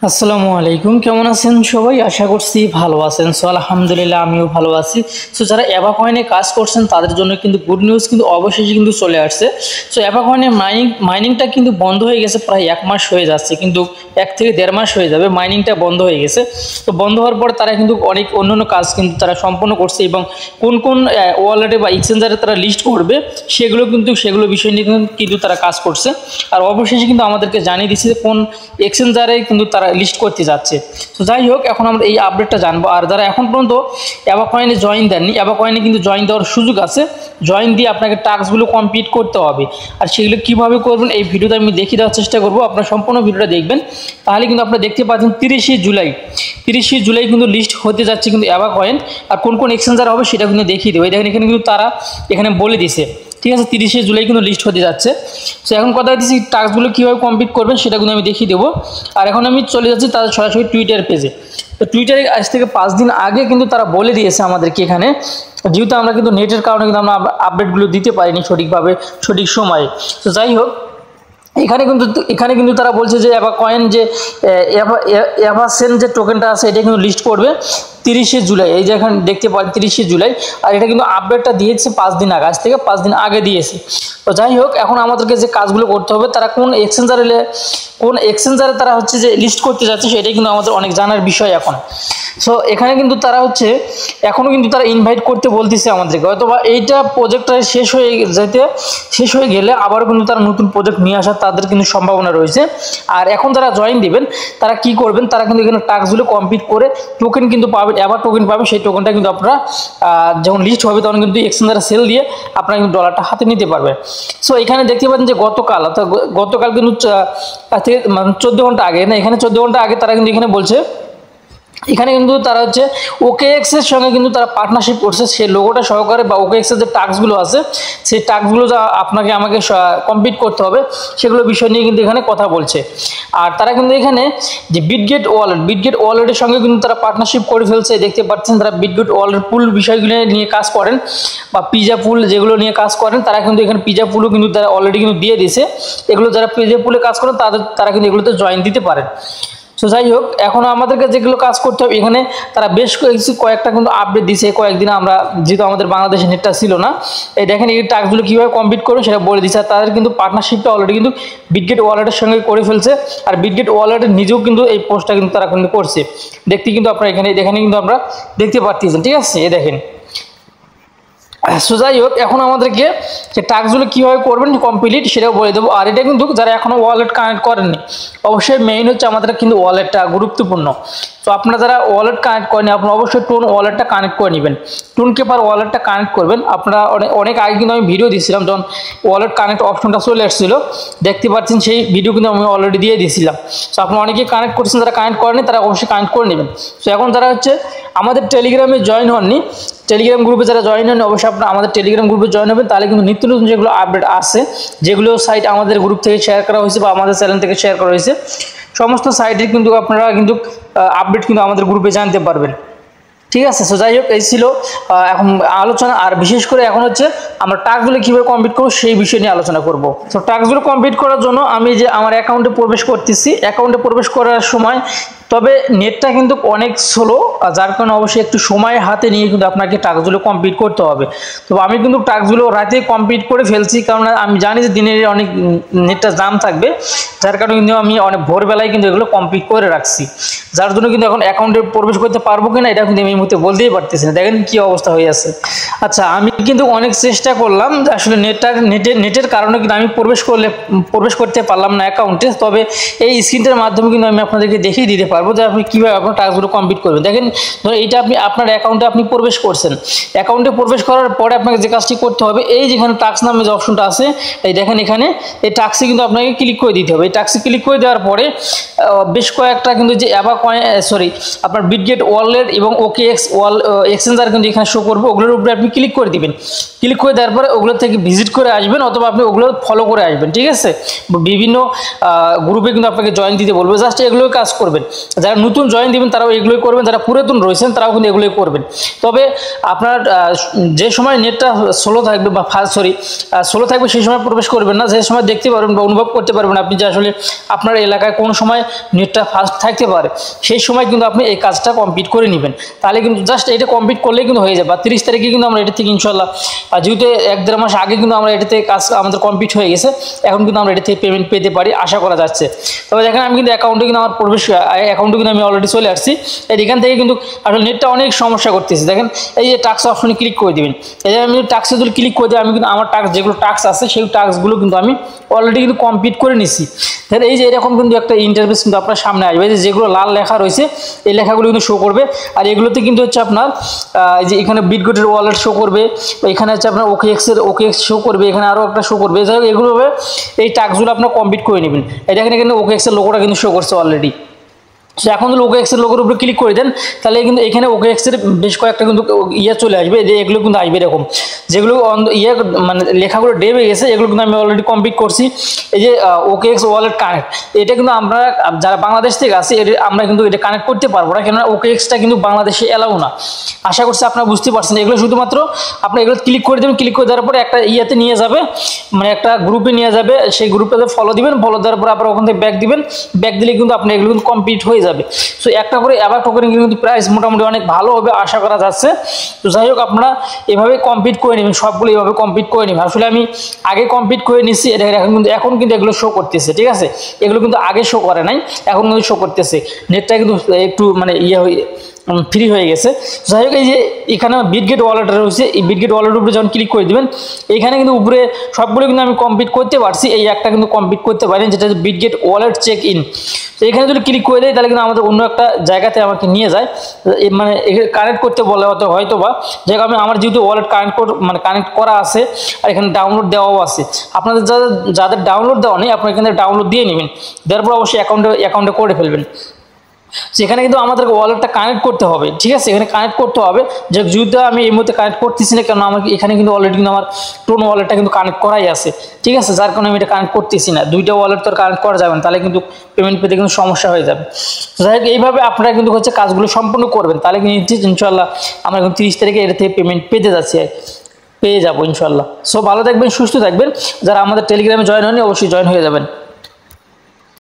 আসসালামু আলাইকুম, কেমন আছেন সবাই? আশা করছি ভালো আছেন। সো আলহামদুলিল্লাহ আমিও ভালো আছি। সো যারা অ্যাবা কয়েনে কাজ করছেন তাদের জন্য কিন্তু গুড নিউজ কিন্তু অবশেষে কিন্তু চলে আসছে। সো অ্যাবা কয়েনে মাইনিংটা কিন্তু বন্ধ হয়ে গেছে, প্রায় 1 মাস হয়ে যাচ্ছে, কিন্তু 1 থেকে 1.5 মাস হয়ে যাবে মাইনিংটা বন্ধ হয়ে গেছে। তো বন্ধ হওয়ার পর তারা কিন্তু অনেক অন্যান্য কাজ কিন্তু তারা সম্পন্ন করছে এবং কোন কোন ওয়ালেটে বা এক্সচেঞ্জারে তারা লিস্ট করবে সেগুলো বিষয় নিয়ে কিন্তু তারা কাজ করছে। আর অবশেষে কিন্তু আমাদেরকে জানিয়ে দিচ্ছে যে কোন এক্সচেঞ্জারে কিন্তু তারা লিস্ট করতে যাচ্ছে। তো যাই হোক, এখন আমরা এই আপডেটটা জানবো। আর যারা এখন পর্যন্ত অ্যাবা কয়েনে জয়েন দেননি, অ্যাবা কয়েনে কিন্তু জয়েন দেওয়ার সুযোগ আছে। জয়েন দিয়ে আপনাকে টাস্কগুলো কমপ্লিট করতে হবে। আর সেগুলো কীভাবে করবেন এই ভিডিওতে আমি দেখিয়ে দেওয়ার চেষ্টা করবো। আপনারা সম্পূর্ণ ভিডিওটা দেখবেন, তাহলে কিন্তু আপনারা দেখতে পাচ্ছেন 30 জুলাই কিন্তু লিস্ট হতে যাচ্ছে কিন্তু অ্যাবা কয়েন। আর কোন কোন এক্সচেঞ্জার হবে সেটা কিন্তু দেখিয়ে দেবো। দেখেন এখানে কিন্তু তারা এখানে বলে দিছে, ঠিক আছে, 30 জুলাই কিন্তু লিস্ট হতে যাচ্ছে। সো এখন কথা হচ্ছে টাস্কগুলো কীভাবে কমপ্লিট করবেন সেটা কিন্তু আমি দেখিয়ে দেবো। আর এখন আমি চলে যাচ্ছি তাদের সরাসরি টুইটার পেজে। তো টুইটারে আজ থেকে 5 দিন আগে কিন্তু তারা বলে দিয়েছে আমাদেরকে, এখানে যেহেতু আমরা কিন্তু নেটের কারণে কিন্তু আমরা আপডেটগুলো দিতে পারিনি সঠিকভাবে সঠিক সময়ে। তো যাই হোক, এখানে কিন্তু তারা বলছে যে অ্যাবা কয়েন যে অ্যাভাসেন যে টোকেনটা আছে এটা কিন্তু লিস্ট করবে 30 জুলাই। এই যে এখানে দেখতে পারেন 30 জুলাই। আর এটা কিন্তু আপডেটটা দিয়েছে 5 দিন আগে, আজ থেকে 5 দিন আগে দিয়েছে। তো যাই হোক, এখন আমাদেরকে যে কাজগুলো করতে হবে, তারা কোন এক্সচেঞ্জারে তারা হচ্ছে যে লিস্ট করতে যাচ্ছে সেটাই কিন্তু আমাদের অনেক জানার বিষয় এখন। সো এখানে কিন্তু তারা হচ্ছে এখনও কিন্তু তারা ইনভাইট করতে বলতেছে আমাদেরকে, হয়তোবা এইটা প্রজেক্টটা শেষ হয়ে গেলে আবারও কিন্তু তারা নতুন প্রজেক্ট নিয়ে আসার তাদের কিন্তু সম্ভাবনা রয়েছে। আর এখন যারা জয়েন দিবেন তারা কি করবেন, তারা কিন্তু এখানে টাস্কগুলো কমপ্লিট করে টোকেন কিন্তু পাবেন, আবার টোকেন পাবেন। সেই টোকেনটা কিন্তু আপনারা যখন লিস্ট হবে তখন কিন্তু এক্সচেঞ্জারে সেল দিয়ে আপনারা কিন্তু ডলারটা হাতে নিতে পারবেন। সো এখানে দেখতে পাচ্ছেন যে গতকাল কিন্তু 14 ঘন্টা আগে না, এখানে 14 ঘন্টা আগে তারা কিন্তু এখানে বলছে, এখানে কিন্তু তারা হচ্ছে OKX-এর সঙ্গে কিন্তু তারা পার্টনারশিপ করছে। সেই লোগোটা সহকারে বা OKX-এর যে টাস্কগুলো আছে সেই টাস্কগুলো যা আমাকে কমপ্লিট করতে হবে সেগুলো বিষয় নিয়ে কিন্তু এখানে কথা বলছে। আর তারা কিন্তু এখানে যে বিটগেট ওয়ালেটের সঙ্গে কিন্তু তারা পার্টনারশিপ করে ফেলছে। দেখতে পাচ্ছেন তারা বিটগেট ওয়ালেট পুল বিষয়গুলো নিয়ে কাজ করেন বা পিজা পুল যেগুলো নিয়ে কাজ করেন, তারা কিন্তু এখানে পিজা পুলও কিন্তু তারা অলরেডি কিন্তু দিয়ে দিয়েছে। এগুলো যারা পিজা পুলে কাজ করেন তারা কিন্তু এগুলোতে জয়েন দিতে পারেন। তো যাই হোক, এখন আমাদেরকে যেগুলো কাজ করতে হবে, এখানে তারা বেশ কয়েকটা কিন্তু আপডেট দিয়েছে কয়েকদিন। আমরা যেহেতু আমাদের বাংলাদেশে নেটটা ছিল না, এই দেখেন এই টাস্কগুলো কীভাবে কমপ্লিট করবে সেটা বলে দিচ্ছে। আর তাদের কিন্তু পার্টনারশিপটা অলরেডি কিন্তু বিটগেট ওয়ালেটের সঙ্গে করে ফেলছে। আর বিটগেট ওয়ালেটের নিজেও কিন্তু এই পোস্টটা কিন্তু তারা কিন্তু করছে। দেখতে কিন্তু আপনারা এখানে কিন্তু আমরা দেখতে পাচ্ছেন, ঠিক আছে, এই দেখেন। সো যাই হোক, এখন আমাদেরকে যে টাস্কগুলো কীভাবে করবেন কমপ্লিট সেটাও বলে দেবো। আর এটা কিন্তু যারা এখনও ওয়ালেট কানেক্ট করেননি, অবশ্যই মেইন হচ্ছে আমাদের কিন্তু ওয়ালেটটা গুরুত্বপূর্ণ। তো আপনারা যারা ওয়ালেট কানেক্ট করেনি আপনারা অবশ্যই টোন ওয়ালেটটা কানেক্ট করে নেবেন। টোন কেপার ওয়ালেটটা কানেক্ট করবেন। আপনারা অনেক আগে কিন্তু আমি ভিডিও দিয়েছিলাম যখন ওয়ালেট কানেক্ট অপশনটা চলে এসেছিলো, দেখতে পাচ্ছেন সেই ভিডিও কিন্তু আমি অলরেডি দিয়ে দিয়েছিলাম। সো আপনারা অনেকেই কানেক্ট করছেন, যারা কানেক্ট করেনি তারা অবশ্যই কানেক্ট করে নেবেন। সো এখন যারা হচ্ছে আমাদের টেলিগ্রামে জয়েন হননি, টেলিগ্রাম গ্রুপে যারা জয়েন হন অবশ্যই আপনারা আমাদের টেলিগ্রাম গ্রুপে জয়েন হবেন। তাহলে কিন্তু নিত্য নতুন যেগুলো আপডেট আছে, যেগুলো সাইট আমাদের গ্রুপ থেকে শেয়ার করা হয়েছে বা আমাদের চ্যানেল থেকে শেয়ার করা হয়েছে, সমস্ত সাইটের কিন্তু আপনারা কিন্তু আপডেট কিন্তু আমাদের গ্রুপে জানতে পারবেন, ঠিক আছে। সো যাই হোক, এই ছিল এখন আলোচনা। আর বিশেষ করে এখন হচ্ছে আমরা টাস্কগুলো কীভাবে কমপ্লিট করবো সেই বিষয় নিয়ে আলোচনা করব। তো টাস্কগুলো কমপ্লিট করার জন্য আমি যে আমার অ্যাকাউন্টে প্রবেশ করতেছি, অ্যাকাউন্টে প্রবেশ করার সময় তবে নেটটা কিন্তু অনেক স্লো, যার কারণে অবশ্যই একটু সময় হাতে নিয়ে কিন্তু আপনাকে টাস্কগুলো কমপ্লিট করতে হবে। তো আমি কিন্তু টাস্কগুলো রাতে কমপ্লিট করে ফেলছি, কারণ আমি জানি যে দিনের অনেক নেটটা জাম থাকবে, যার কারণে কিন্তু আমি অনেক ভোরবেলায় কিন্তু এগুলো কমপ্লিট করে রাখছি। যার জন্য কিন্তু এখন অ্যাকাউন্টে প্রবেশ করতে পারবো কিনা এটা কিন্তু আমি এই মুহূর্তে বলতেই পারতেছি না। দেখেন কী অবস্থা হয়ে আছে। আচ্ছা, আমি কিন্তু অনেক চেষ্টা করলাম যে আসলে নেটের কারণে কিন্তু আমি প্রবেশ করতে পারলাম না অ্যাকাউন্টে। তবে এই স্ক্রিনটার মাধ্যমে কিন্তু আমি আপনাদেরকে দেখিয়ে দিতে পারবো যে আপনি কীভাবে আপনার টাস্কগুলো কমপ্লিট করবেন। দেখেন, ধরুন এইটা আপনার অ্যাকাউন্টে আপনি প্রবেশ করছেন। অ্যাকাউন্টে প্রবেশ করার পরে আপনাকে যে কাজটি করতে হবে, এই যেখানে টাস্ক নামে যে অপশনটা আছে, এই দেখেন এখানে এই টাস্কে কিন্তু আপনাকে ক্লিক করে দিতে হবে। এই টাস্কে ক্লিক করে দেওয়ার পরে বেশ কয়েকটা কিন্তু যে আপনার বিটগেট ওয়ালেট এবং OKX এক্সচেঞ্জার কিন্তু এখানে শো করবে, ওগুলোর উপরে আপনি ক্লিক করে দিবেন। ক্লিক করে দেওয়ার পরে ওগুলো থেকে ভিজিট করে আসবেন, অথবা আপনি ওগুলো ফলো করে আসবেন, ঠিক আছে। বিভিন্ন গ্রুপে কিন্তু আপনাকে জয়েন দিতে বলবে, জাস্ট এগুলো কাজ করবেন। যারা নতুন জয়েন দিবেন তারাও এগুলোই করবেন, যারা পুরাতন রয়েছেন তারাও কিন্তু এগুলোই করবেন। তবে আপনার যে সময় নেটটা স্লো থাকবে বা স্লো থাকবে সেই সময় প্রবেশ করবেন না। যে সময় দেখতে পারবেন বা অনুভব করতে পারবেন আপনি যে আসলে আপনার এলাকায় কোন সময় নেটটা ফাস্ট থাকতে পারে, সেই সময় কিন্তু আপনি এই কাজটা কমপ্লিট করে নেবেন। তাহলে কিন্তু জাস্ট এটা কমপ্লিট করলেই কিন্তু হয়ে যাবে। আর 30 তারিখে কিন্তু আমরা এটা থেকে ইনশাল্লাহ, যেহেতু 1-1.5 মাস আগে কিন্তু আমরা এটা থেকে কাজ আমাদের কমপ্লিট হয়ে গেছে, এখন কিন্তু আমরা এটা থেকে পেমেন্ট পেতে পারি আশা করা যাচ্ছে। তবে দেখেন আমি কিন্তু অ্যাকাউন্টে কিন্তু আমার অ্যাকাউন্টে কিন্তু আমি অলরেডি চলে আসছি। এখান থেকে কিন্তু আসলে নেটটা অনেক সমস্যা করতেছে। দেখেন এই যে টাস্ক অপশনে ক্লিক করে দিবেন, এই যে আমি টাস্কে যদি ক্লিক করে দিই আমি কিন্তু আমার যেগুলো টাস্ক আছে সেই টাস্কগুলো কিন্তু আমি অলরেডি কিন্তু কমপ্লিট করে নিছি। তাহলে এই যে এরকম কিন্তু একটা ইন্টারফেস কিন্তু আপনার সামনে আসবে, যেগুলো লাল লেখা রয়েছে এই লেখাগুলো কিন্তু শো করবে। আর এগুলোতে কিন্তু হচ্ছে আপনার যে এখানে বিটগেটের ওয়ালেট শো করবে, এখানে হচ্ছে আপনার OKX শো করবে, এখানে আরও একটা শো করবে। যাই হোক এগুলো এই টাস্কগুলো আপনার কমপ্লিট করে নেবেন। এটা এখানে OKX এর লোগোটা কিন্তু শো করছে অলরেডি। সো এখন যদি OKX এর লোগোর উপরে ক্লিক করে দেন তাহলে কিন্তু এখানে OKX এর বেশ কয়েকটা কিন্তু চলে আসবে, এগুলো কিন্তু আসবে এরকম, যেগুলো মানে লেখাগুলো ডেব হয়ে গেছে এগুলো কিন্তু আমি অলরেডি কমপ্লিট করছি। এই যে OKX ওয়ালেট কানেক্ট, এটা কিন্তু আমরা যারা বাংলাদেশ থেকে আসি আমরা কিন্তু এটা কানেক্ট করতে পারবো না, কেননা OKXটা কিন্তু বাংলাদেশে এলাও না। আশা করছি আপনারা বুঝতে পারছেন। এগুলো শুধুমাত্র আপনি এগুলো ক্লিক করে দেবেন, ক্লিক করে দেওয়ার পরে একটা নিয়ে যাবে, মানে একটা গ্রুপে নিয়ে যাবে, সেই গ্রুপে ফলো দিবেন, ফলো দেওয়ার পরে আপনার ওখান থেকে ব্যাক দিবেন, ব্যাক দিলে কিন্তু আপনি এগুলো কিন্তু কমপ্লিট হয়ে যাবে। সো একটা করে অ্যাবাক টোকেন কিন্তু প্রাইস মোটামুটি অনেক ভালো হবে আশা করা যাচ্ছে। তো যাই হোক আপনারা এভাবে কমপ্লিট করে নেবেন, সবগুলো এভাবে কমপ্লিট করে নেবেন। আসলে আমি আগে কমপ্লিট করে নিচ্ছি, এটা এখন কিন্তু এগুলো শো করতেছে, ঠিক আছে। এগুলো কিন্তু আগে শো করে নাই, এখন কিন্তু শো করতেছে। নেটটা কিন্তু একটু মানে ফ্রি হয়ে গেছে। যাই হোক এই যে এখানে বিটগেট ওয়ালেট রয়েছে, এই বিটগেট ওয়ালেটের উপরে যখন ক্লিক করে দেবেন এইখানে কিন্তু উপরে সবগুলো কিন্তু আমি কমপ্লিট করতে পারছি, এই একটা কিন্তু কমপ্লিট করতে পারেন যেটা হচ্ছে বিটগেট ওয়ালেট চেক ইন। তো এখানে যদি ক্লিক করে দেয় তাহলে কিন্তু আমাদের অন্য একটা জায়গাতে আমাকে নিয়ে যায়, মানে কানেক্ট করতে বলে হয়তো বা যাই হোক আমি আমার যেহেতু ওয়ালেট কানেক্ট করা আছে আর এখানে ডাউনলোড দেওয়াও আছে। আপনাদের যাদের ডাউনলোড দেওয়া নেই আপনারা এখানে ডাউনলোড দিয়ে নেবেন, দেওয়ার পর অবশ্যই অ্যাকাউন্টে করে ফেলবেন। সেখানে কিন্তু আমাদেরকে ওয়ালেটটা কানেক্ট করতে হবে, ঠিক আছে। এখানে কানেক্ট করতে হবে, যে যেহেতু আমি এই মুহূর্তে কানেক্ট করতেছি না, কেন আমার এখানে কিন্তু অলরেডি কিন্তু আমার টোন ওয়ালেটটা কিন্তু কানেক্ট করাই আছে, ঠিক আছে। যার কারণে আমি এটা কানেক্ট করতেছি না, দুইটা ওয়ালেট তো কানেক্ট করা যাবে না, তাহলে কিন্তু পেমেন্ট পেতে কিন্তু সমস্যা হয়ে যাবে। যাই হোক এইভাবে আপনারা কিন্তু হচ্ছে কাজগুলো সম্পূর্ণ করবেন, তাহলে কিন্তু ইনশাল্লাহ আমরা কিন্তু 30 তারিখে এটা থেকে পেমেন্ট পেয়ে যাবো ইনশাল্লাহ। সো ভালো থাকবেন, সুস্থ থাকবেন। যারা আমাদের টেলিগ্রামে জয়েন হয়নি অবশ্যই জয়েন হয়ে যাবেন।